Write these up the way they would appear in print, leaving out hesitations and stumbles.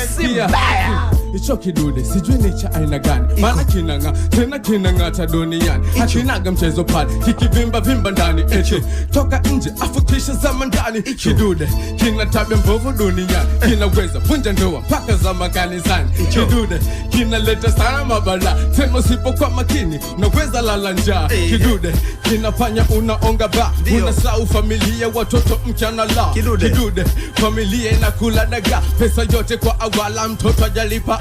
si mbaya. Icho kidude sijui ni cha aina gani, maana kinanga tena kinangata duniani. Hakinaga mchezo pale kikivimba vimba ndani, eti toka nje afu kisha zama ndani. Kidude kina tabia mbovu duniani, kinaweza vunja ndoa mpaka za makanisani. Kidude kinaleta sana mabala, tena usipokuwa makini unaweza lala njaa. Kidude kinafanya unaonga ba, unasahau familia, watoto mchana la. Kidude familia inakula daga, pesa yote kwa awala, mtoto ajalipa.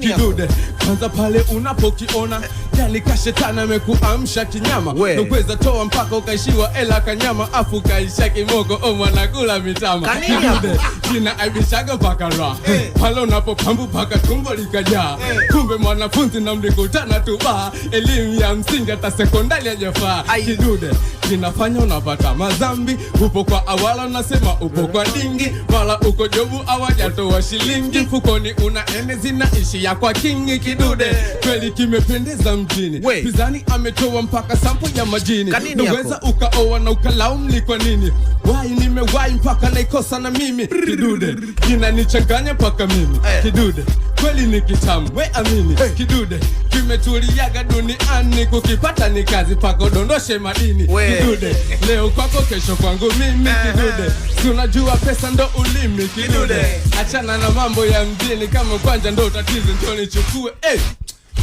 Kidude kwanza pale unapokiona yani kashetana amekuamsha kinyama, unaweza toa mpaka ukaishiwa ela kanyama, afu kaisha kimoko o mwanakula mitama. Kidude kina aibishaga mpaka raha pale unapopambu paka tumbo likajaa. Kumbe mwanafunzi na mlikutana tu ba, elimu ya msingi hata sekondari hajafaa. Kidude kinafanya unapata mazambi, upo kwa awala unasema upo kwa dingi, wala uko jobu awajatoa shilingi, mfukoni una enezi na ishi ya kwa kingi. Kidude kweli kimependeza mjini, pizani ametoa mpaka sampo ya majini. Naweza ukaoa na ukalaumli kwa nini, wai nimewai mpaka naikosa na mimi. Kidude kinanichanganya mpaka mimi. Kidude kweli ni kitamu, we amini. Kidude kimetuliaga duniani, kukipata ni kazi paka udondoshe madini. Kidude leo kwako kesho kwangu mimi. Kidude si unajua pesa ndo ulimi. Kidude achana na mambo ya mjini, kama kwanja ndo tatizo ndio nichukue.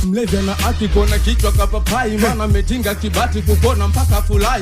Mlevi na akikona kichwa kapapai, maana metinga kibati kukona mpaka fulai.